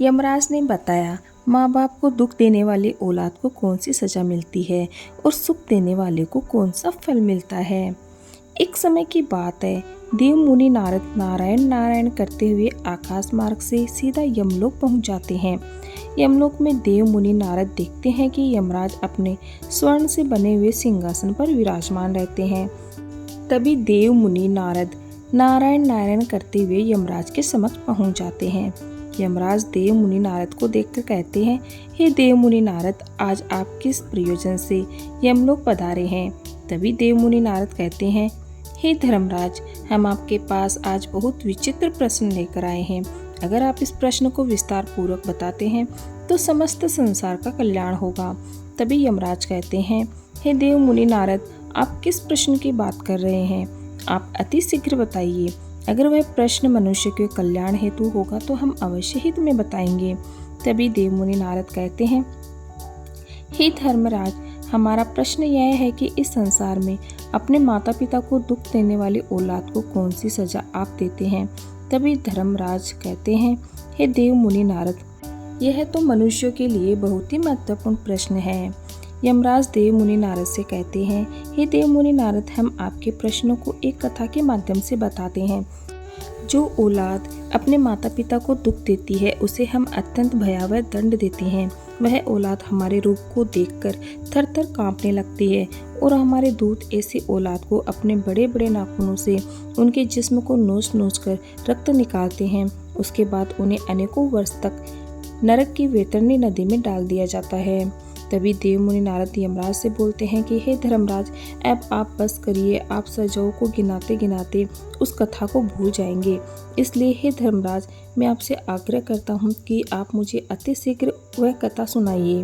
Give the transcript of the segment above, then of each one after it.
यमराज ने बताया, माँ बाप को दुख देने वाले औलाद को कौन सी सजा मिलती है और सुख देने वाले को कौन सा फल मिलता है। एक समय की बात है, देव मुनि नारद नारायण नारायण करते हुए आकाश मार्ग से सीधा यमलोक पहुंच जाते हैं। यमलोक में देव मुनि नारद देखते हैं कि यमराज अपने स्वर्ण से बने हुए सिंहासन पर विराजमान रहते हैं। तभी देव मुनि नारद नारायण नारायण करते हुए यमराज के समक्ष पहुंच जाते हैं। यमराज देव मुनि नारद को देखकर कहते हैं, हे देव मुनि नारद, आज आप किस प्रयोजन से यमलोक पधारे हैं। तभी देव मुनि नारद कहते हैं, हे धर्मराज, हम आपके पास आज बहुत विचित्र प्रश्न लेकर आए हैं। अगर आप इस प्रश्न को विस्तार पूर्वक बताते हैं तो समस्त संसार का कल्याण होगा। तभी यमराज कहते हैं, हे देव मुनि नारद, आप किस प्रश्न की बात कर रहे हैं, आप अति शीघ्र बताइए। अगर वह प्रश्न मनुष्य के कल्याण हेतु होगा तो हम अवश्य ही तुम्हें बताएंगे। तभी देव मुनि नारद कहते हैं, हे धर्मराज, हमारा प्रश्न यह है कि इस संसार में अपने माता पिता को दुख देने वाली औलाद को कौन सी सजा आप देते हैं। तभी धर्मराज कहते हैं, हे देव मुनि नारद, यह तो मनुष्यों के लिए बहुत ही महत्वपूर्ण प्रश्न है। यमराज देव मुनि नारद से कहते हैं, हे देव मुनि नारद, हम आपके प्रश्नों को एक कथा के माध्यम से बताते हैं। जो औलाद अपने माता पिता को दुख देती है उसे हम अत्यंत भयावह दंड देते हैं। वह औलाद हमारे रूप को देखकर थर थर कांपने लगती है और हमारे दूत ऐसी औलाद को अपने बड़े बड़े नाखूनों से उनके जिस्म को नोच नोच कर रक्त निकालते हैं। उसके बाद उन्हें अनेकों वर्ष तक नरक की वैतरणी नदी में डाल दिया जाता है। तभी देव मुनि नारद यमराज से बोलते हैं कि हे धर्मराज, अब आप बस करिए, आप सजाओं को गिनाते गिनाते उस कथा को भूल जाएंगे। इसलिए हे धर्मराज, मैं आपसे आग्रह करता हूँ कि आप मुझे अति शीघ्र वह कथा सुनाइए।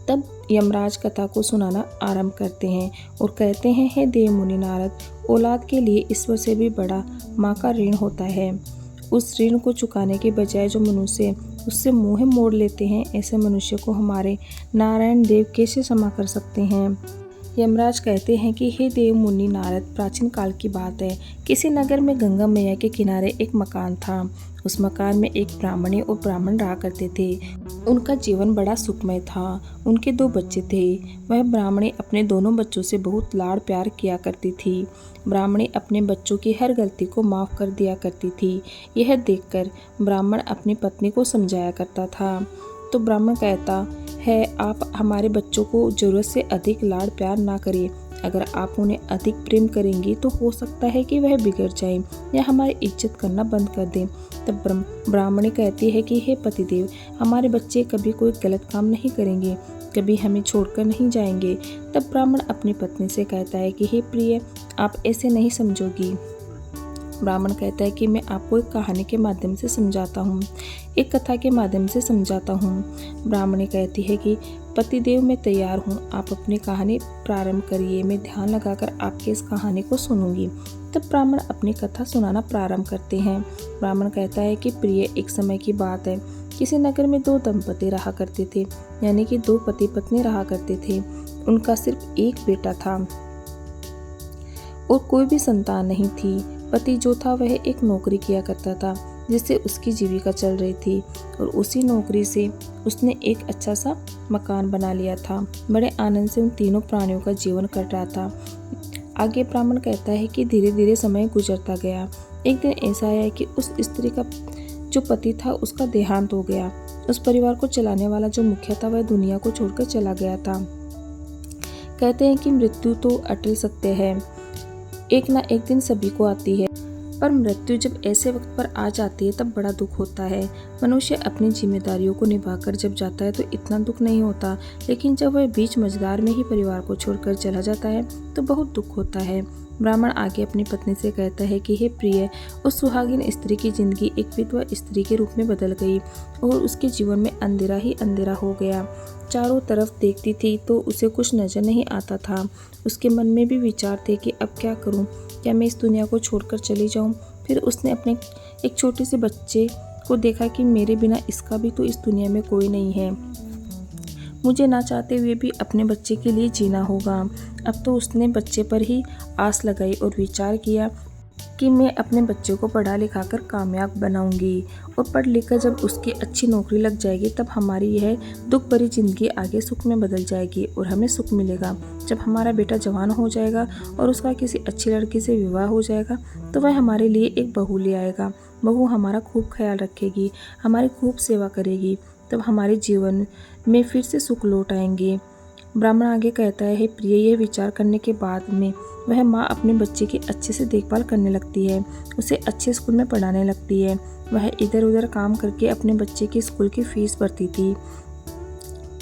तब यमराज कथा को सुनाना आरंभ करते हैं और कहते हैं, हे देव मुनि नारद, औलाद के लिए ईश्वर से भी बड़ा माँ का ऋण होता है। उस ऋण को चुकाने के बजाय जो मनुष्य उससे मोह मोड़ लेते हैं, ऐसे मनुष्य को हमारे नारायण देव कैसे क्षमा कर सकते हैं। यमराज कहते हैं कि हे देव मुनि नारद, प्राचीन काल की बात है, किसी नगर में गंगा मैया के किनारे एक मकान था। उस मकान में एक ब्राह्मणी और ब्राह्मण रहा करते थे। उनका जीवन बड़ा सुखमय था। उनके 2 बच्चे थे। वह ब्राह्मणी अपने दोनों बच्चों से बहुत लाड़ प्यार किया करती थी। ब्राह्मणी अपने बच्चों की हर गलती को माफ़ कर दिया करती थी। यह देखकर ब्राह्मण अपनी पत्नी को समझाया करता था। तो ब्राह्मण कहता है, आप हमारे बच्चों को ज़रूरत से अधिक लाड़ प्यार ना करें। अगर आप उन्हें अधिक प्रेम करेंगी तो हो सकता है कि वह बिगड़ जाए या हमारी इज्जत करना बंद कर दें। तब ब्राह्मणी कहती है कि हे पतिदेव, हमारे बच्चे कभी कोई गलत काम नहीं करेंगे, कभी हमें छोड़कर नहीं जाएंगे। तब ब्राह्मण अपनी पत्नी से कहता है कि हे प्रिय, आप ऐसे नहीं समझोगी। ब्राह्मण कहता है कि मैं आपको एक कहानी के माध्यम से समझाता हूँ, एक कथा के माध्यम से समझाता हूँ। ब्राह्मणी कहती है कि पतिदेव, मैं तैयार हूँ, आप अपनी कहानी प्रारंभ करिए, मैं ध्यान लगाकर आपकी इस कहानी को सुनूंगी। तब ब्राह्मण अपनी कथा सुनाना प्रारंभ करते हैं। ब्राह्मण कहता है कि प्रिय, एक समय की बात है, किसी नगर में 2 दंपति रहा करते थे, यानी कि 2 पति पत्नी रहा करते थे। उनका सिर्फ एक बेटा था और कोई भी संतान नहीं थी। पति जो था वह एक नौकरी किया करता था जिससे उसकी जीविका चल रही थी और उसी नौकरी से उसने एक अच्छा सा मकान बना लिया था। बड़े आनंद से उन तीनों प्राणियों का जीवन कट रहा था। आगे ब्राह्मण कहता है कि धीरे धीरे समय गुजरता गया। एक दिन ऐसा आया कि उस स्त्री का जो पति था उसका देहांत हो गया। उस परिवार को चलाने वाला जो मुखिया था वह दुनिया को छोड़कर चला गया था। कहते हैं कि मृत्यु तो अटल सत्य है, एक ना एक दिन सभी को आती है, पर मृत्यु जब ऐसे वक्त पर आ जाती है तब बड़ा दुख होता है। मनुष्य अपनी जिम्मेदारियों को निभाकर जब जाता है तो इतना दुख नहीं होता, लेकिन जब वह बीच मझधार में ही परिवार को छोड़कर चला जाता है तो बहुत दुख होता है। ब्राह्मण आगे अपनी पत्नी से कहता है कि हे प्रिय, उस सुहागिन स्त्री की जिंदगी एक विधवा स्त्री के रूप में बदल गई और उसके जीवन में अंधेरा ही अंधेरा हो गया। चारों तरफ देखती थी तो उसे कुछ नजर नहीं आता था। उसके मन में भी विचार थे कि अब क्या करूं, क्या मैं इस दुनिया को छोड़कर चली जाऊं। फिर उसने अपने एक छोटे से बच्चे को देखा कि मेरे बिना इसका भी तो इस दुनिया में कोई नहीं है, मुझे ना चाहते हुए भी अपने बच्चे के लिए जीना होगा। अब तो उसने बच्चे पर ही आस लगाई और विचार किया कि मैं अपने बच्चे को पढ़ा लिखा कर कामयाब बनाऊंगी और पढ़ लिख कर जब उसकी अच्छी नौकरी लग जाएगी तब हमारी यह दुख भरी ज़िंदगी आगे सुख में बदल जाएगी और हमें सुख मिलेगा। जब हमारा बेटा जवान हो जाएगा और उसका किसी अच्छी लड़की से विवाह हो जाएगा तो वह हमारे लिए एक बहू ले आएगा। बहू हमारा खूब ख्याल रखेगी, हमारी खूब सेवा करेगी, तब हमारे जीवन में फिर से सुख लौट आएंगे। ब्राह्मण आगे कहता है, हे प्रिय, यह विचार करने के बाद में वह माँ अपने बच्चे की अच्छे से देखभाल करने लगती है, उसे अच्छे स्कूल में पढ़ाने लगती है। वह इधर उधर काम करके अपने बच्चे की स्कूल की फीस भरती थी।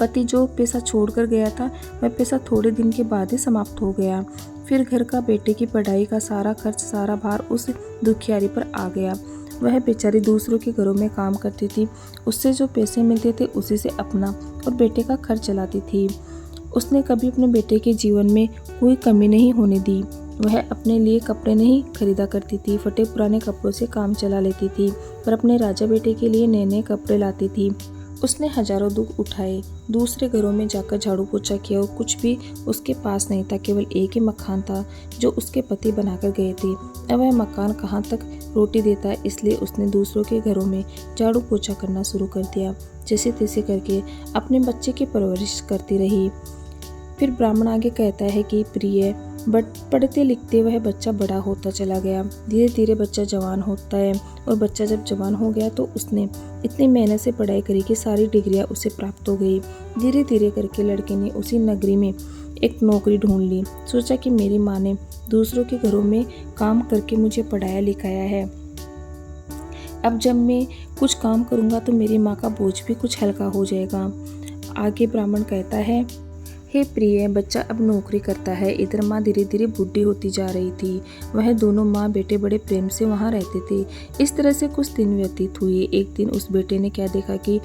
पति जो पैसा छोड़कर गया था वह पैसा थोड़े दिन के बाद ही समाप्त हो गया। फिर घर का बेटे की पढ़ाई का सारा खर्च, सारा भार उस दुखियारी पर आ गया। वह बेचारी दूसरों के घरों में काम करती थी, उससे जो पैसे मिलते थे उसी से अपना और बेटे का खर्च चलाती थी। उसने कभी अपने बेटे के जीवन में कोई कमी नहीं होने दी। वह अपने लिए कपड़े नहीं खरीदा करती थी, फटे पुराने कपड़ों से काम चला लेती थी, पर अपने राजा बेटे के लिए नए नए कपड़े लाती थी। उसने हजारों दुख उठाए, दूसरे घरों में जाकर झाड़ू पोछा किया और कुछ भी उसके पास नहीं था, केवल एक ही मकान था जो उसके पति बनाकर गए थे। अब वह मकान कहाँ तक रोटी देता है, इसलिए उसने दूसरों के घरों में झाड़ू पोछा करना शुरू कर दिया। जैसे तैसे करके अपने बच्चे की परवरिश करती रही। फिर ब्राह्मण आगे कहता है कि प्रिय, बट पढ़ते लिखते वह बच्चा बड़ा होता चला गया। धीरे धीरे बच्चा जवान होता है और बच्चा जब जवान हो गया तो उसने इतनी मेहनत से पढ़ाई करी कि सारी डिग्रियां उसे प्राप्त हो गई। धीरे धीरे करके लड़के ने उसी नगरी में एक नौकरी ढूंढ ली। सोचा कि मेरी माँ ने दूसरों के घरों में काम करके मुझे पढ़ाया लिखाया है, अब जब मैं कुछ काम करूँगा तो मेरी माँ का बोझ भी कुछ हल्का हो जाएगा। आगे ब्राह्मण कहता है, हे प्रिय, बच्चा अब नौकरी करता है। इधर माँ धीरे धीरे बूढ़ी होती जा रही थी। वह दोनों माँ बेटे बड़े प्रेम से वहाँ रहते थे। इस तरह से कुछ दिन व्यतीत हुए। एक दिन उस बेटे ने क्या देखा कि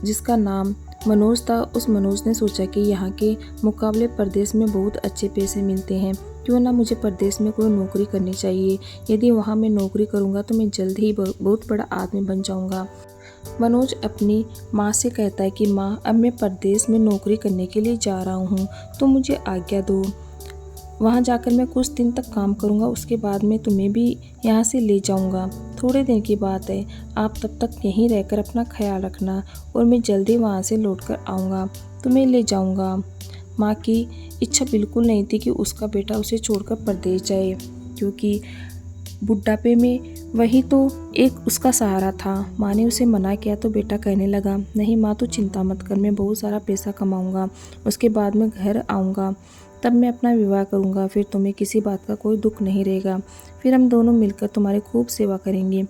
जिसका नाम मनोज था, उस मनोज ने सोचा कि यहाँ के मुकाबले परदेश में बहुत अच्छे पैसे मिलते हैं, क्यों ना मुझे परदेश में कोई नौकरी करनी चाहिए। यदि वहाँ मैं नौकरी करूँगा तो मैं जल्द ही बहुत बड़ा आदमी बन जाऊँगा। मनोज अपनी माँ से कहता है कि माँ, अब मैं परदेश में नौकरी करने के लिए जा रहा हूँ, तो मुझे आज्ञा दो। वहाँ जाकर मैं कुछ दिन तक काम करूँगा, उसके बाद मैं तुम्हें भी यहाँ से ले जाऊँगा। थोड़े दिन की बात है, आप तब तक यहीं रहकर अपना ख्याल रखना और मैं जल्दी वहाँ से लौट कर आऊँगा, तुम्हें ले जाऊँगा। माँ की इच्छा बिल्कुल नहीं थी कि उसका बेटा उसे छोड़कर परदेश जाए, क्योंकि बुढ़ापे में वही तो एक उसका सहारा था। माँ ने उसे मना किया तो बेटा कहने लगा, नहीं माँ, तू चिंता मत कर, मैं बहुत सारा पैसा कमाऊँगा, उसके बाद मैं घर आऊँगा, तब मैं अपना विवाह करूँगा, फिर तुम्हें किसी बात का कोई दुख नहीं रहेगा, फिर हम दोनों मिलकर तुम्हारी खूब सेवा करेंगे।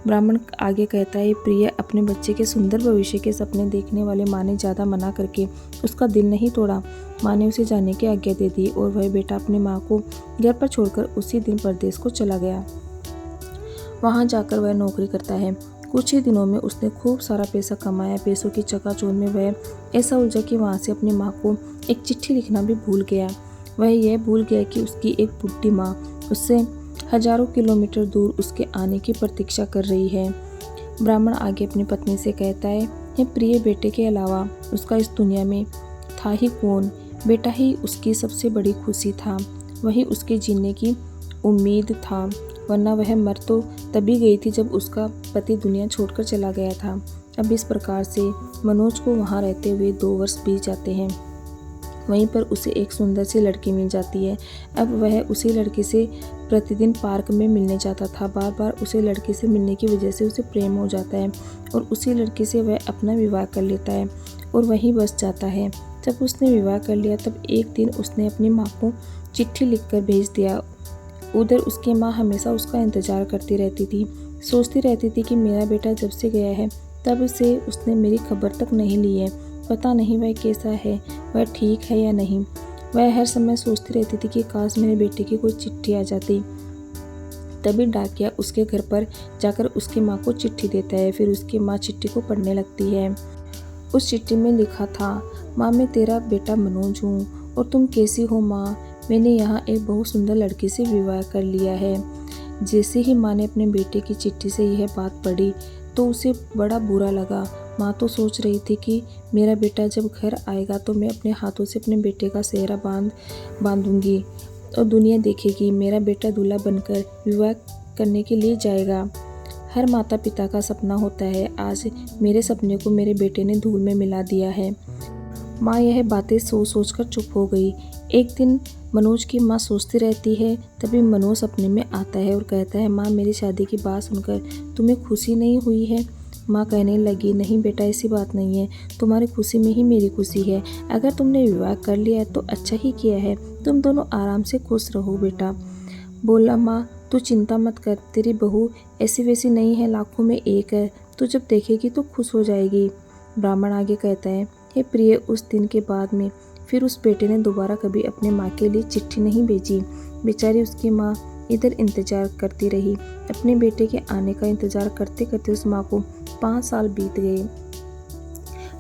ब्राह्मण आगे कहता है, प्रिय, अपने बच्चे के सुंदर भविष्य के सपने देखने वाले माँ ने ज़्यादा मना करके उसका दिल नहीं तोड़ा। माँ ने उसे जाने की आज्ञा दे दी और वह बेटा अपने माँ को घर पर छोड़कर उसी दिन परदेश को चला गया। वहाँ जाकर वह नौकरी करता है। कुछ ही दिनों में उसने खूब सारा पैसा कमाया। पैसों की चकाचौंध में वह ऐसा उलझा कि वहाँ से अपनी माँ को एक चिट्ठी लिखना भी भूल गया। वह यह भूल गया कि उसकी एक बुढ़ी माँ उससे हजारों किलोमीटर दूर उसके आने की प्रतीक्षा कर रही है। ब्राह्मण आगे अपनी पत्नी से कहता है, हे प्रिय, बेटे के अलावा उसका इस दुनिया में था ही कौन। बेटा ही उसकी सबसे बड़ी खुशी था, वही उसके जीने की उम्मीद था, वरना वह मर तो तभी गई थी जब उसका पति दुनिया छोड़कर चला गया था। अब इस प्रकार से मनोज को वहाँ रहते हुए 2 वर्ष बीत जाते हैं। वहीं पर उसे एक सुंदर सी लड़की मिल जाती है। अब वह उसी लड़की से प्रतिदिन पार्क में मिलने जाता था। बार बार उसे लड़की से मिलने की वजह से उसे प्रेम हो जाता है और उसी लड़की से वह अपना विवाह कर लेता है और वहीं बस जाता है। जब उसने विवाह कर लिया तब एक दिन उसने अपनी माँ को चिट्ठी लिखकर भेज दिया। उधर उसकी माँ हमेशा उसका इंतज़ार करती रहती थी, सोचती रहती थी कि मेरा बेटा जब से गया है तब से उसने मेरी खबर तक नहीं ली है, पता नहीं वह कैसा है, वह ठीक है या नहीं। वह हर समय सोचती रहती थी कि काश मेरे बेटे की कोई चिट्ठी आ जाती। तभी डाकिया उसके घर पर जाकर उसकी माँ को चिट्ठी देता है। फिर उसकी माँ चिट्ठी को पढ़ने लगती है। उस चिट्ठी में लिखा था, माँ, मैं तेरा बेटा मनोज हूँ और तुम कैसी हो माँ, मैंने यहाँ एक बहुत सुंदर लड़की से विवाह कर लिया है। जैसे ही माँ ने अपने बेटे की चिट्ठी से यह बात पढ़ी तो उसे बड़ा बुरा लगा। माँ तो सोच रही थी कि मेरा बेटा जब घर आएगा तो मैं अपने हाथों से अपने बेटे का सेहरा बांधूंगी और दुनिया देखेगी मेरा बेटा दूल्हा बनकर विवाह करने के लिए जाएगा। हर माता पिता का सपना होता है, आज मेरे सपने को मेरे बेटे ने धूल में मिला दिया है। माँ यह बातें सोच सोच कर चुप हो गई। एक दिन मनोज की माँ सोचती रहती है, तभी मनोज सपने में आता है और कहता है, माँ मेरी शादी की बात सुनकर तुम्हें खुशी नहीं हुई है? माँ कहने लगी, नहीं बेटा ऐसी बात नहीं है, तुम्हारी खुशी में ही मेरी खुशी है। अगर तुमने विवाह कर लिया है तो अच्छा ही किया है, तुम दोनों आराम से खुश रहो बेटा। बोला, माँ तू चिंता मत कर, तेरी बहू ऐसी वैसी नहीं है, लाखों में एक है, तू जब देखेगी तो खुश हो जाएगी। ब्राह्मण आगे कहता है, हे प्रिय, उस दिन के बाद में फिर उस बेटे ने दोबारा कभी अपने माँ के लिए चिट्ठी नहीं भेजी। बेचारी उसकी माँ इधर इंतजार करती रही। अपने बेटे के आने का इंतजार करते करते उस माँ को 5 साल बीत गए।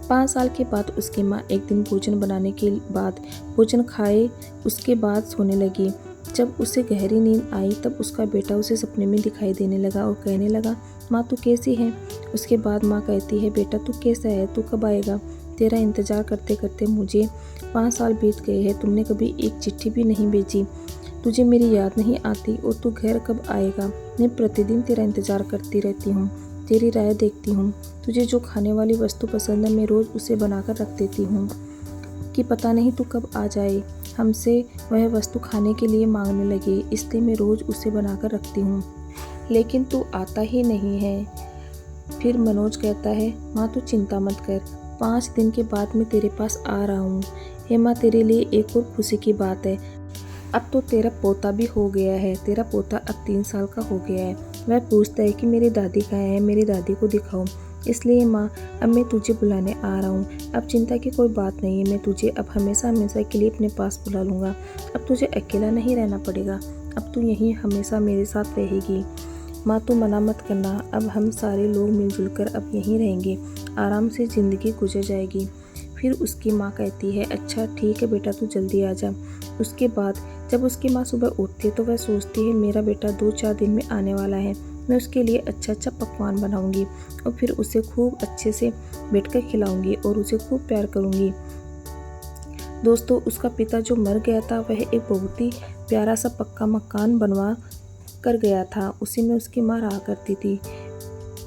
5 साल के बाद उसकी माँ एक दिन भोजन बनाने के बाद भोजन खाए उसके बाद सोने लगी। जब उसे गहरी नींद आई तब उसका बेटा उसे सपने में दिखाई देने लगा और कहने लगा, माँ तू कैसी है? उसके बाद माँ कहती है, बेटा तू कैसा है, तू कब आएगा? तेरा इंतज़ार करते करते मुझे 5 साल बीत गए हैं, तुमने कभी एक चिट्ठी भी नहीं भेजी। तुझे मेरी याद नहीं आती और तू घर कब आएगा? मैं प्रतिदिन तेरा इंतज़ार करती रहती हूँ, तेरी राय देखती हूँ। तुझे जो खाने वाली वस्तु पसंद है मैं रोज़ उसे बनाकर रख देती हूँ कि पता नहीं तू कब आ जाए, हमसे वह वस्तु खाने के लिए मांगने लगे, इसलिए मैं रोज़ उसे बनाकर रखती हूँ, लेकिन तू आता ही नहीं है। फिर मनोज कहता है, माँ तू चिंता मत कर, 5 दिन के बाद मैं तेरे पास आ रहा हूँ। हे माँ, तेरे लिए एक और खुशी की बात है, अब तो तेरा पोता भी हो गया है। तेरा पोता अब 3 साल का हो गया है। वह पूछता है कि मेरी दादी कहाँ है, मेरी दादी को दिखाओ। इसलिए माँ, अब मैं तुझे बुलाने आ रहा हूँ। अब चिंता की कोई बात नहीं है, मैं तुझे अब हमेशा हमेशा के लिए अपने पास बुला लूँगा। अब तुझे अकेला नहीं रहना पड़ेगा, अब तू यहीं हमेशा मेरे साथ रहेगी। माँ तू मना मत करना, अब हम सारे लोग मिलजुल कर अब यहीं रहेंगे, आराम से ज़िंदगी गुजर जाएगी। फिर उसकी माँ कहती है, अच्छा ठीक है बेटा, तू जल्दी आ जा। उसके बाद जब उसकी माँ सुबह उठती है तो वह सोचती है, मेरा बेटा 2-4 दिन में आने वाला है, मैं उसके लिए अच्छा अच्छा पकवान बनाऊंगी और फिर उसे खूब अच्छे से बैठकर खिलाऊंगी और उसे खूब प्यार करूंगी। दोस्तों, उसका पिता जो मर गया था वह एक बहुत ही प्यारा सा पक्का मकान बनवा कर गया था, उसी में उसकी माँ रहा करती थी।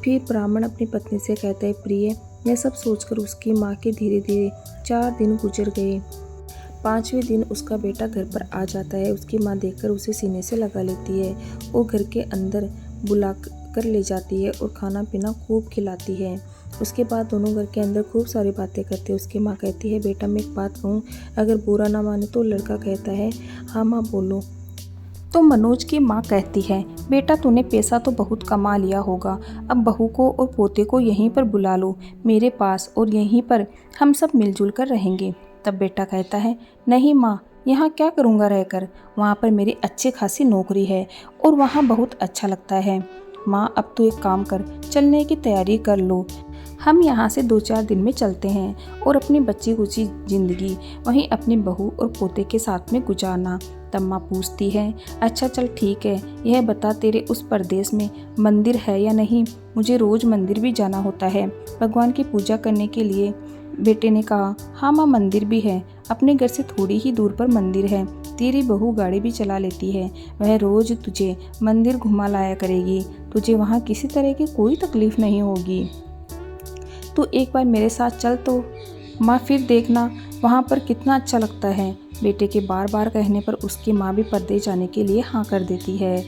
फिर ब्राह्मण अपनी पत्नी से कहता है, प्रिय, यह सब सोचकर उसकी माँ के धीरे धीरे 4 दिन गुजर गए। 5वें दिन उसका बेटा घर पर आ जाता है। उसकी माँ देखकर उसे सीने से लगा लेती है और घर के अंदर बुला कर ले जाती है और खाना पीना खूब खिलाती है। उसके बाद दोनों घर के अंदर खूब सारी बातें करते हैं। उसकी माँ कहती है, बेटा मैं एक बात कहूँ, अगर बुरा ना माने तो? लड़का कहता है, हाँ माँ बोलो। तो मनोज की माँ कहती है, बेटा तूने पैसा तो बहुत कमा लिया होगा, अब बहू को और पोते को यहीं पर बुला लो मेरे पास और यहीं पर हम सब मिलजुल कर रहेंगे। तब बेटा कहता है, नहीं माँ, यहाँ क्या करूँगा रहकर, वहाँ पर मेरी अच्छी खासी नौकरी है और वहाँ बहुत अच्छा लगता है। माँ अब तू एक काम कर, चलने की तैयारी कर लो, हम यहाँ से 2-4 दिन में चलते हैं और अपनी बच्ची कुची ज़िंदगी वहीं अपनी बहू और पोते के साथ में गुजारना। तब माँ पूछती है, अच्छा चल ठीक है, यह बता तेरे उस परदेश में मंदिर है या नहीं? मुझे रोज़ मंदिर भी जाना होता है भगवान की पूजा करने के लिए। बेटे ने कहा, हाँ माँ, मंदिर भी है, अपने घर से थोड़ी ही दूर पर मंदिर है, तेरी बहू गाड़ी भी चला लेती है, वह रोज़ तुझे मंदिर घुमा लाया करेगी, तुझे वहाँ किसी तरह की कोई तकलीफ़ नहीं होगी। तू एक बार मेरे साथ चल तो माँ, फिर देखना वहाँ पर कितना अच्छा लगता है। बेटे के बार बार कहने पर उसकी माँ भी परदेश जाने के लिए हाँ कर देती है।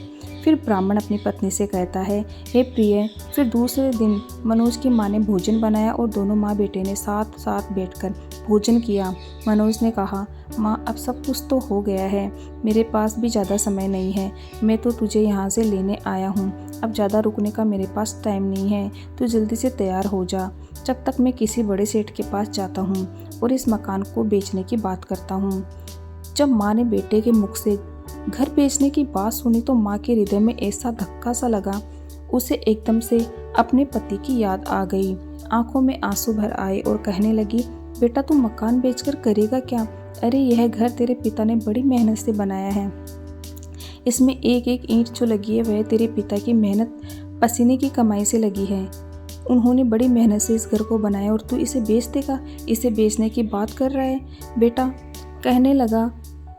फिर ब्राह्मण अपनी पत्नी से कहता है, हे प्रिय। फिर दूसरे दिन मनोज की माँ ने भोजन बनाया और दोनों माँ बेटे ने साथ साथ बैठकर भोजन किया। मनोज ने कहा, माँ अब सब कुछ तो हो गया है, मेरे पास भी ज़्यादा समय नहीं है, मैं तो तुझे यहाँ से लेने आया हूँ, अब ज़्यादा रुकने का मेरे पास टाइम नहीं है, तू जल्दी से तैयार हो जा, जब तक मैं किसी बड़े सेठ के पास जाता हूँ और इस मकान को बेचने की बात करता हूँ। जब माँ ने बेटे के मुख से घर बेचने की बात सुनी तो माँ के हृदय में ऐसा धक्का सा लगा, उसे एकदम से अपने पति की याद आ गई। आंखों में आंसू भर आए और कहने लगी, बेटा तू मकान बेचकर करेगा क्या? अरे यह घर तेरे पिता ने बड़ी मेहनत से बनाया है, इसमें एक एक ईंट जो लगी है वह तेरे पिता की मेहनत पसीने की कमाई से लगी है। उन्होंने बड़ी मेहनत से इस घर को बनाया और तू इसे बेच देगा, इसे बेचने की बात कर रहा है? बेटा कहने लगा,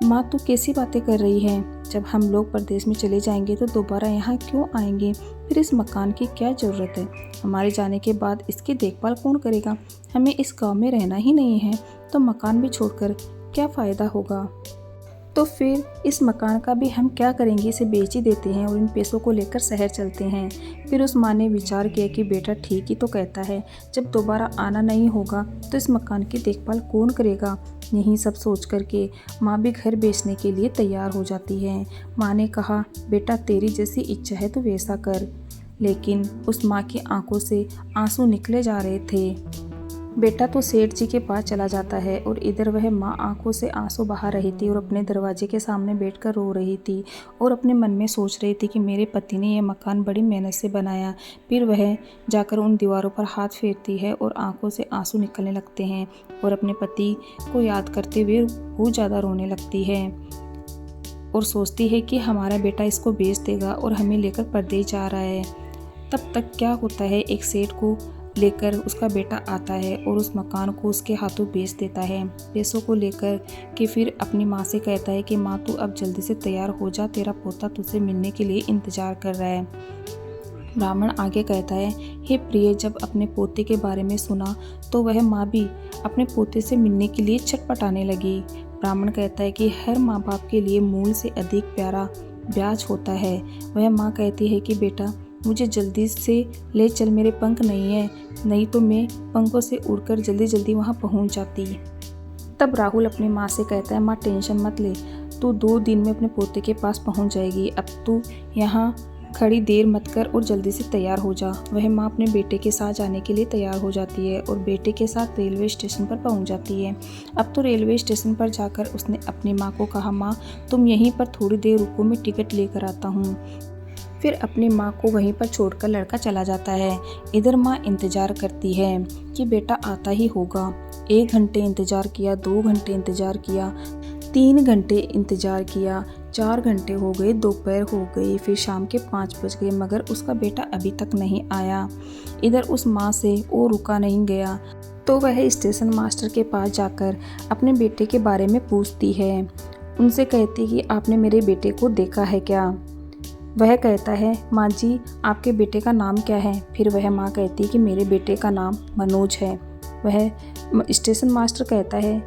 माँ तू कैसी बातें कर रही है? जब हम लोग परदेश में चले जाएंगे तो दोबारा यहाँ क्यों आएंगे? फिर इस मकान की क्या ज़रूरत है? हमारे जाने के बाद इसकी देखभाल कौन करेगा? हमें इस गांव में रहना ही नहीं है तो मकान भी छोड़कर क्या फ़ायदा होगा? तो फिर इस मकान का भी हम क्या करेंगे? इसे बेच ही देते हैं और इन पैसों को लेकर शहर चलते हैं। फिर उस माँ ने विचार किया कि बेटा ठीक ही तो कहता है, जब दोबारा आना नहीं होगा तो इस मकान की देखभाल कौन करेगा? यही सब सोच कर के माँ भी घर बेचने के लिए तैयार हो जाती है। माँ ने कहा, बेटा तेरी जैसी इच्छा है तो वैसा कर। लेकिन उस माँ की आंखों से आंसू निकले जा रहे थे। बेटा तो सेठ जी के पास चला जाता है और इधर वह माँ आंखों से आंसू बहा रही थी और अपने दरवाजे के सामने बैठकर रो रही थी और अपने मन में सोच रही थी कि मेरे पति ने यह मकान बड़ी मेहनत से बनाया। फिर वह जाकर उन दीवारों पर हाथ फेरती है और आंखों से आंसू निकलने लगते हैं और अपने पति को याद करते हुए बहुत ज़्यादा रोने लगती है और सोचती है कि हमारा बेटा इसको बेच देगा और हमें लेकर परदेश जा रहा है। तब तक क्या होता है, एक सेठ को लेकर उसका बेटा आता है और उस मकान को उसके हाथों बेच देता है। पैसों को लेकर कि फिर अपनी माँ से कहता है कि माँ तू अब जल्दी से तैयार हो जा, तेरा पोता तुझसे मिलने के लिए इंतजार कर रहा है। ब्राह्मण आगे कहता है, हे प्रिय, जब अपने पोते के बारे में सुना तो वह माँ भी अपने पोते से मिलने के लिए छटपटाने लगी। ब्राह्मण कहता है कि हर माँ बाप के लिए मूल से अधिक प्यारा ब्याज होता है। वह माँ कहती है कि बेटा मुझे जल्दी से ले चल, मेरे पंख नहीं है, नहीं तो मैं पंखों से उड़कर जल्दी जल्दी वहाँ पहुँच जाती। तब राहुल अपनी माँ से कहता है, माँ टेंशन मत ले, तू 2 दिन में अपने पोते के पास पहुँच जाएगी। अब तू यहाँ खड़ी देर मत कर और जल्दी से तैयार हो जा। वह माँ अपने बेटे के साथ जाने के लिए तैयार हो जाती है और बेटे के साथ रेलवे स्टेशन पर पहुँच जाती है। अब तो रेलवे स्टेशन पर जाकर उसने अपनी माँ को कहा, माँ तुम यहीं पर थोड़ी देर रुको, मैं टिकट लेकर आता हूँ। फिर अपनी माँ को वहीं पर छोड़कर लड़का चला जाता है। इधर माँ इंतजार करती है कि बेटा आता ही होगा। 1 घंटे इंतजार किया, 2 घंटे इंतजार किया, 3 घंटे इंतजार किया, 4 घंटे हो गए, दोपहर हो गई, फिर शाम के 5 बज गए, मगर उसका बेटा अभी तक नहीं आया। इधर उस माँ से वो रुका नहीं गया तो वह स्टेशन मास्टर के पास जाकर अपने बेटे के बारे में पूछती है। उनसे कहती कि आपने मेरे बेटे को देखा है क्या? वह कहता है, माँ जी आपके बेटे का नाम क्या है? फिर वह माँ कहती है कि मेरे बेटे का नाम मनोज है। वह स्टेशन मास्टर कहता है,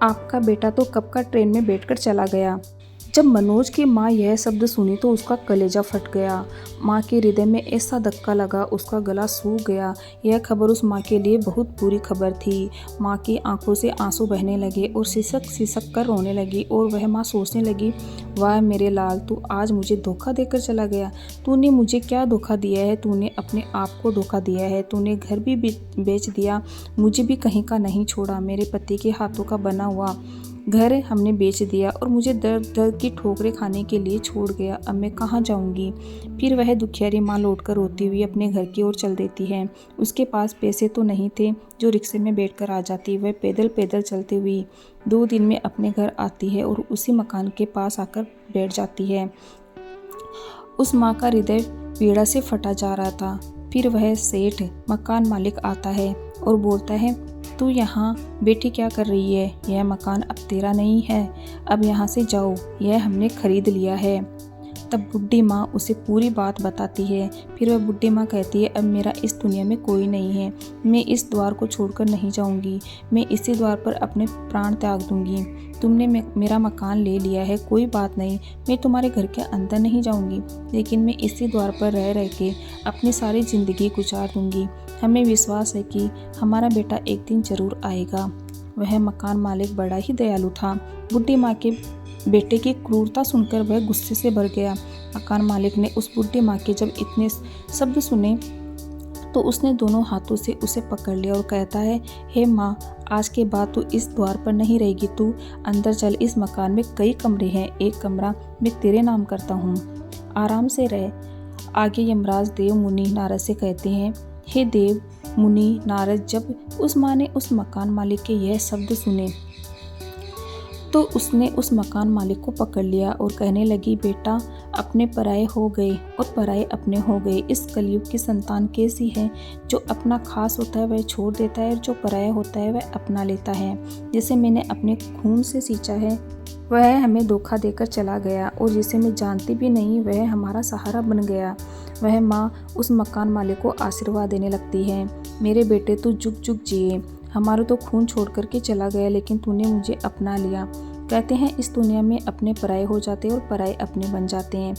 आपका बेटा तो कब का ट्रेन में बैठकर चला गया। जब मनोज की माँ यह शब्द सुनी तो उसका कलेजा फट गया। माँ के हृदय में ऐसा धक्का लगा, उसका गला सूख गया। यह खबर उस माँ के लिए बहुत बुरी खबर थी। माँ की आंखों से आंसू बहने लगे और सिसक सिसक कर रोने लगी और वह माँ सोचने लगी, वाह मेरे लाल, तू आज मुझे धोखा देकर चला गया। तूने मुझे क्या धोखा दिया है? तूने अपने आप को धोखा दिया है। तूने घर भी बेच दिया, मुझे भी कहीं का नहीं छोड़ा। मेरे पति के हाथों का बना हुआ घर हमने बेच दिया और मुझे दर्द दर्द की ठोकरें खाने के लिए छोड़ गया। अब मैं कहाँ जाऊँगी? फिर वह दुखियारी माँ लौटकर रोती हुई अपने घर की ओर चल देती है। उसके पास पैसे तो नहीं थे जो रिक्शे में बैठकर आ जाती। वह पैदल पैदल चलती हुई 2 दिन में अपने घर आती है और उसी मकान के पास आकर बैठ जाती है। उस माँ का हृदय पीड़ा से फटा जा रहा था। फिर वह सेठ मकान मालिक आता है और बोलता है, तू यहाँ बेटी क्या कर रही है? यह मकान अब तेरा नहीं है, अब यहाँ से जाओ, यह हमने खरीद लिया है। तब बुढ़ी माँ उसे पूरी बात बताती है। फिर वह बुढ़ी माँ कहती है, अब मेरा इस दुनिया में कोई नहीं है, मैं इस द्वार को छोड़कर नहीं जाऊँगी, मैं इसी द्वार पर अपने प्राण त्याग दूँगी। तुमने मेरा मकान ले लिया है, कोई बात नहीं, मैं तुम्हारे घर के अंदर नहीं जाऊँगी, लेकिन मैं इसी द्वार पर रह रह के अपनी सारी ज़िंदगी गुजार दूँगी। हमें विश्वास है कि हमारा बेटा एक दिन ज़रूर आएगा। वह मकान मालिक बड़ा ही दयालु था। बुढ़ी माँ के बेटे की क्रूरता सुनकर वह गुस्से से भर गया। मकान मालिक ने उस बुढ़ी माँ के जब इतने शब्द सुने तो उसने दोनों हाथों से उसे पकड़ लिया और कहता है, हे माँ, आज के बाद तू इस द्वार पर नहीं रहेगी, तू अंदर चल, इस मकान में कई कमरे हैं, एक कमरा मैं तेरे नाम करता हूँ, आराम से रह। आगे यमराज देव मुनि नारद से कहते हैं, हे देव मुनि नारद, जब उस माँ ने उस मकान मालिक के यह शब्द सुने तो उसने उस मकान मालिक को पकड़ लिया और कहने लगी, बेटा अपने पराये हो गए और पराये अपने हो गए। इस कलयुग की संतान कैसी है, जो अपना खास होता है वह छोड़ देता है और जो पराया होता है वह अपना लेता है। जैसे मैंने अपने खून से सींचा है वह हमें धोखा देकर चला गया और जिसे मैं जानती भी नहीं वह हमारा सहारा बन गया। वह माँ उस मकान मालिक को आशीर्वाद देने लगती है, मेरे बेटे तू जुग जुग जिए, हमारा तो खून छोड़ कर के चला गया लेकिन तूने मुझे अपना लिया। कहते हैं इस दुनिया में अपने पराये हो जाते हैं और पराये अपने बन जाते हैं।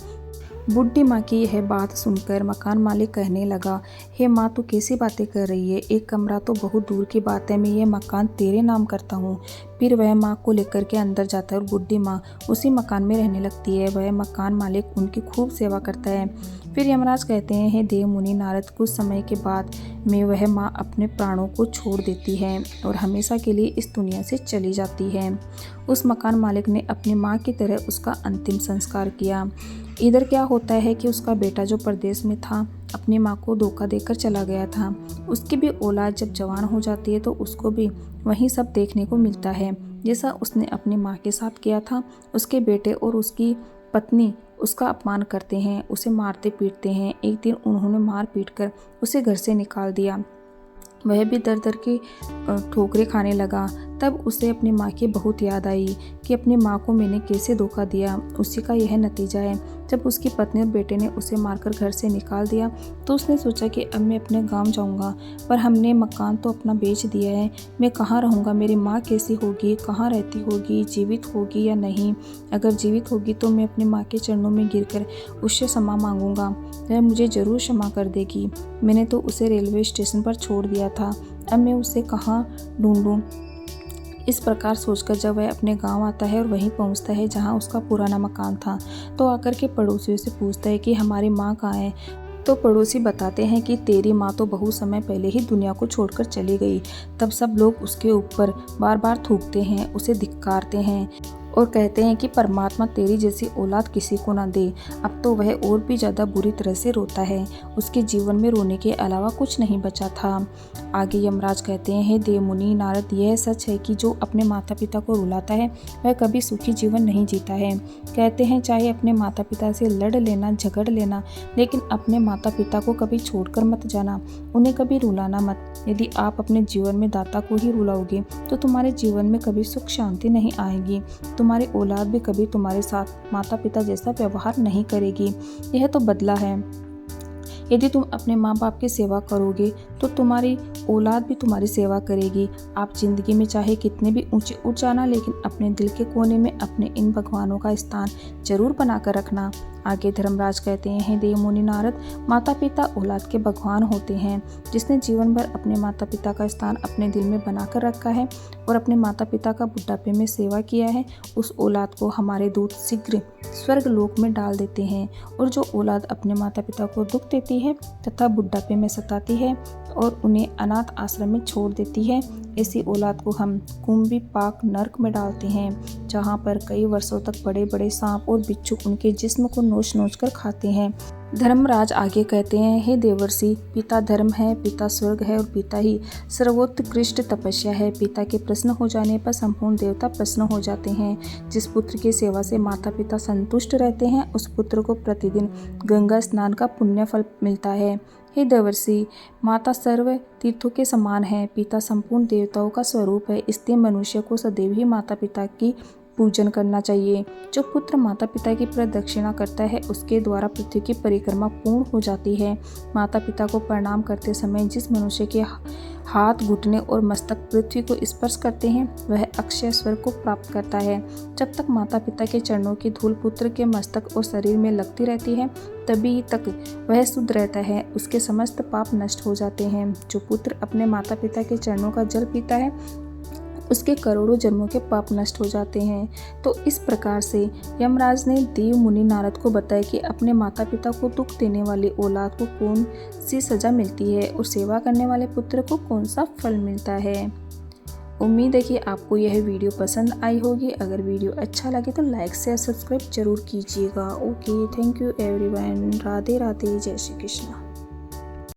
बुढ़ी माँ की यह बात सुनकर मकान मालिक कहने लगा, हे माँ तू कैसी बातें कर रही है, एक कमरा तो बहुत दूर की बात है, मैं ये मकान तेरे नाम करता हूँ। फिर वह माँ को लेकर के अंदर जाता है और बुढ़ी माँ उसी मकान में रहने लगती है। वह मकान मालिक उनकी खूब सेवा करता है। फिर यमराज कहते हैं, हे देव मुनि नारद, कुछ समय के बाद में वह माँ अपने प्राणों को छोड़ देती है और हमेशा के लिए इस दुनिया से चली जाती है। उस मकान मालिक ने अपनी माँ की तरह उसका अंतिम संस्कार किया। इधर क्या होता है कि उसका बेटा जो परदेश में था अपनी माँ को धोखा देकर चला गया था। उसकी भी औलाद जब जवान हो जाती है तो उसको भी वही सब देखने को मिलता है जैसा उसने अपनी माँ के साथ किया था। उसके बेटे और उसकी पत्नी उसका अपमान करते हैं, उसे मारते पीटते हैं। एक दिन उन्होंने मार पीट कर उसे घर से निकाल दिया। वह भी दर दर की ठोकरें खाने लगा। तब उसे अपनी माँ की बहुत याद आई कि अपनी माँ को मैंने कैसे धोखा दिया। उसी का यह नतीजा है। जब उसकी पत्नी और बेटे ने उसे मारकर घर से निकाल दिया तो उसने सोचा कि अब मैं अपने गांव जाऊंगा, पर हमने मकान तो अपना बेच दिया है, मैं कहाँ रहूँगा, मेरी माँ कैसी होगी, कहाँ रहती होगी, जीवित होगी या नहीं। अगर जीवित होगी तो मैं अपनी माँ के चरणों में गिरकर उससे क्षमा मांगूंगा, वह मुझे ज़रूर क्षमा कर देगी। मैंने तो उसे रेलवे स्टेशन पर छोड़ दिया था, अब मैं उसे कहाँ ढूंढूं। इस प्रकार सोचकर जब वह अपने गांव आता है और वहीं पहुंचता है जहां उसका पुराना मकान था, तो आकर के पड़ोसियों से पूछता है कि हमारी माँ कहाँ है। तो पड़ोसी बताते हैं कि तेरी माँ तो बहुत समय पहले ही दुनिया को छोड़कर चली गई। तब सब लोग उसके ऊपर बार बार थूकते हैं, उसे धिक्कारते हैं और कहते हैं कि परमात्मा तेरी जैसी औलाद किसी को ना दे। अब तो वह और भी ज़्यादा बुरी तरह से रोता है। उसके जीवन में रोने के अलावा कुछ नहीं बचा था। आगे यमराज कहते हैं, हे देव मुनि नारद, यह सच है कि जो अपने माता पिता को रुलाता है वह कभी सुखी जीवन नहीं जीता है। कहते हैं चाहे अपने माता पिता से लड़ लेना, झगड़ लेना, लेकिन अपने माता पिता को कभी छोड़कर मत जाना, उन्हें कभी रुलाना मत। यदि आप अपने जीवन में दाता को ही रुलाओगे तो तुम्हारे जीवन में कभी सुख शांति नहीं आएगी। तुम्हारी औलाद भी कभी तुम्हारे साथ माता पिता जैसा व्यवहार नहीं करेगी। यह तो बदला है। यदि तुम अपने माँ बाप की सेवा करोगे तो तुम्हारी औलाद भी तुम्हारी सेवा करेगी। आप जिंदगी में चाहे कितने भी ऊंचे उठ जाना, लेकिन अपने दिल के कोने में अपने इन भगवानों का स्थान जरूर बनाकर रखना। आगे धर्मराज कहते हैं, हे देव मुनि नारद, माता पिता औलाद के भगवान होते हैं। जिसने जीवन भर अपने माता पिता का स्थान अपने दिल में बनाकर रखा है और अपने माता पिता का बुढ़ापे में सेवा किया है, उस औलाद को हमारे दूत शीघ्र स्वर्ग लोक में डाल देते हैं। और जो औलाद अपने माता पिता को दुख देती है तथा बुढ़ापे में सताती है और उन्हें अनाथ आश्रम में छोड़ देती है, ऐसी औलाद को हम कुंभी पाक नरक में डालते हैं, जहाँ पर कई वर्षों तक बड़े बड़े सांप और बिच्छू उनके जिस्म को नोच नोच कर खाते हैं। धर्मराज आगे कहते हैं, हे देवर्षि, पिता धर्म है, पिता स्वर्ग है और पिता ही सर्वोत्कृष्ट तपस्या है। पिता के प्रश्न हो जाने पर संपूर्ण देवता प्रश्न हो जाते हैं। जिस पुत्र की सेवा से माता पिता संतुष्ट रहते हैं उस पुत्र को प्रतिदिन गंगा स्नान का पुण्य फल मिलता है। हे देवर्षि, माता सर्व तीर्थों के समान है, पिता संपूर्ण देवताओं का स्वरूप है, इसलिए मनुष्य को सदैव ही माता पिता की पूजन करना चाहिए। जो पुत्र माता पिता की प्रदक्षिणा करता है उसके द्वारा पृथ्वी की परिक्रमा पूर्ण हो जाती है। माता पिता को प्रणाम करते समय जिस मनुष्य के हाथ, घुटने और मस्तक पृथ्वी को स्पर्श करते हैं वह अक्षय स्वर्ग को प्राप्त करता है। जब तक माता पिता के चरणों की धूल पुत्र के मस्तक और शरीर में लगती रहती है तभी तक वह शुद्ध रहता है, उसके समस्त पाप नष्ट हो जाते हैं। जो पुत्र अपने माता पिता के चरणों का जल पीता है उसके करोड़ों जन्मों के पाप नष्ट हो जाते हैं। तो इस प्रकार से यमराज ने देव मुनि नारद को बताया कि अपने माता पिता को दुख देने वाली औलाद को कौन सी सजा मिलती है और सेवा करने वाले पुत्र को कौन सा फल मिलता है। उम्मीद है कि आपको यह वीडियो पसंद आई होगी। अगर वीडियो अच्छा लगे तो लाइक शेयर सब्सक्राइब जरूर कीजिएगा। Okay, thank you everyone. Radhe Radhe, जय श्री कृष्ण।